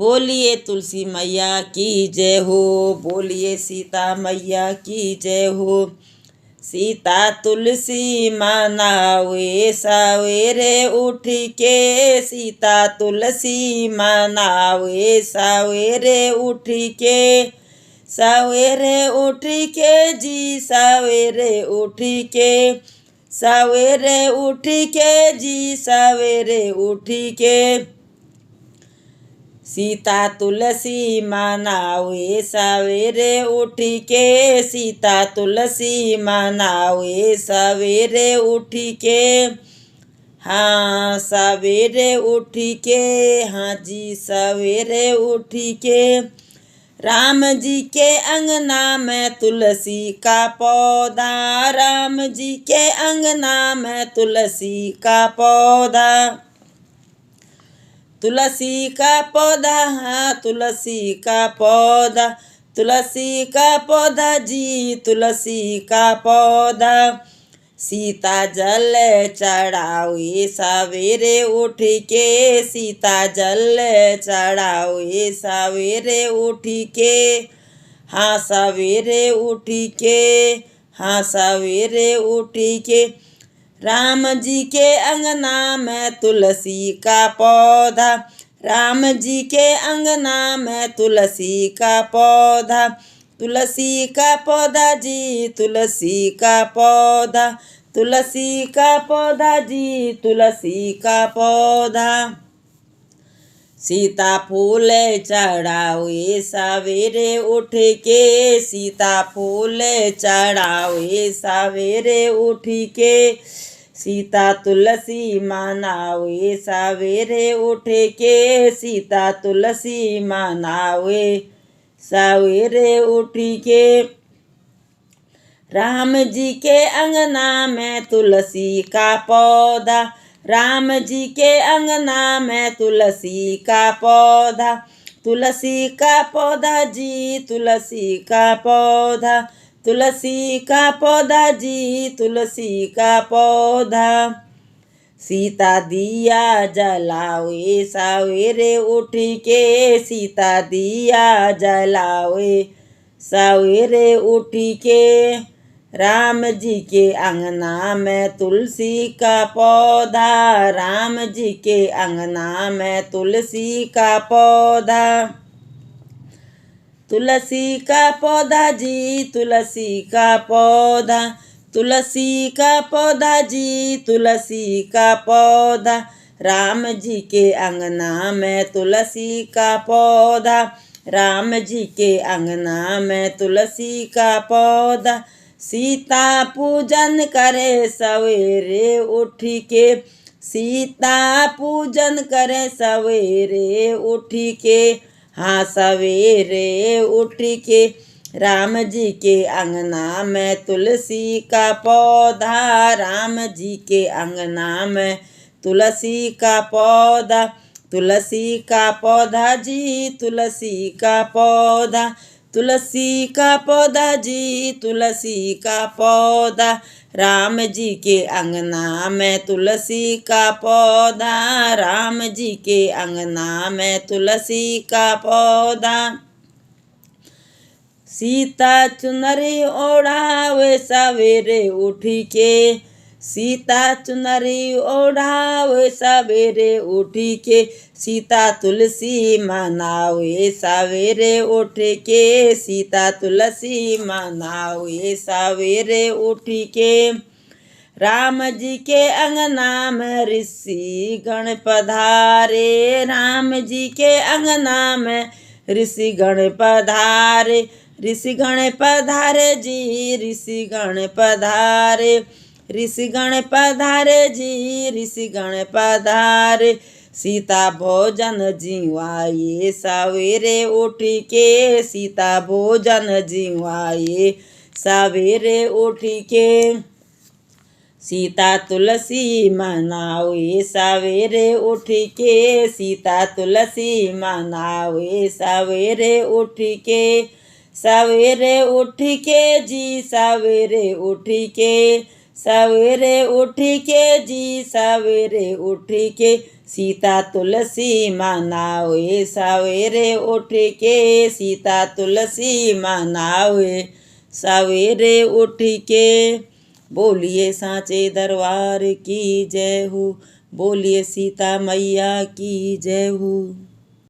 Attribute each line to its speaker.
Speaker 1: बोलिए तुलसी मैया की जय हो, बोलिए सीता मैया की जय हो। सीता तुलसी मनावे सवेरे उठ के, सीता तुलसी मनावे सवेरे उठ के, सवेरे उठ के जी सवेरे उठ के, सवेरे उठ के जी सवेरे उठ के। सीता तुलसी मनावे सवेरे उठ के, सीता तुलसी मनावे सवेरे उठ के। हाँ सवेरे उठ के, हाँ जी सवेरे उठ के। राम जी के अंगना में तुलसी का पौधा, राम जी के अंगना में तुलसी का पौधा, तुलसी का पौधा, हाँ तुलसी का पौधा, तुलसी का पौधा जी तुलसी का पौधा। सीता जल चढ़ावे सवेरे उठ के, सीता जल चढ़ावे सवेरे उठ के। हाँ सवेरे उठ के, हाँ सवेरे उठ के। राम जी के अंगना में तुलसी का पौधा, राम जी के अंगना में तुलसी का पौधा, तुलसी का पौधा जी तुलसी का पौधा, तुलसी का पौधा जी तुलसी का पौधा। सीता फूल चढ़ावे सवेरे उठ के, सीता फूल चढ़ावे सवेरे उठ के। सीता तुलसी मनावे सवेरे उठ के, सीता तुलसी मनावे सवेरे उठ के। राम जी के अंगना में तुलसी का पौधा, राम जी के अंगना में तुलसी का पौधा, तुलसी का पौधा जी तुलसी का पौधा, तुलसी का पौधा जी तुलसी का पौधा। सीता दिया जलावे सवेरे उठ के, सीता दिया जलावे सवेरे उठ के। राम जी के अंगना में तुलसी का पौधा, राम जी के अंगना में तुलसी का पौधा, तुलसी का पौधा जी तुलसी का पौधा, तुलसी का पौधा जी तुलसी का पौधा। राम जी के अंगना में तुलसी का पौधा, राम जी के अंगना में तुलसी का पौधा। सीता पूजन करे सवेरे उठ के, सीता पूजन करे सवेरे उठ के। हाँ सवेरे उठ के। राम जी के अंगना में तुलसी का पौधा, राम जी के अंगना में तुलसी का पौधा, तुलसी का पौधा जी तुलसी का पौधा, तुलसी का पौधा जी तुलसी का पौधा। राम जी के अंगना में तुलसी का पौधा, राम जी के अंगना में तुलसी का पौधा। सीता चुनरी ओढ़ावे सवेरे उठ के, सीता चुनरी ओढ़ावे सवेरे उठ के। सीता तुलसी मनावे सवेरे उठ के, सीता तुलसी मनावे सवेरे उठ के। राम जी के अंगना में ऋषि गण पधारे, राम जी के अंगना में ऋषि गण पधारे, ऋषि गण पधारे जी ऋषि गण पधारे, ऋषि गण पधारे जी ऋषि गण पधारे। सीता भोजन जिवाए सवेरे उठ के, सीता भोजन जिवाए सवेरे उठ के। सीता तुलसी मनावे सवेरे उठ के, सीता तुलसी मनावे सवेरे उठ के। सवेरे उठ के जी सवेरे उठ के, सवेरे उठ के जी सवेरे उठ के सीता तुलसी मनावे। सवेरे उठ के सीता तुलसी मनावे। सवेरे उठ के बोलिए सांचे दरबार की जय हो। बोलिए सीता मैया की जय हो।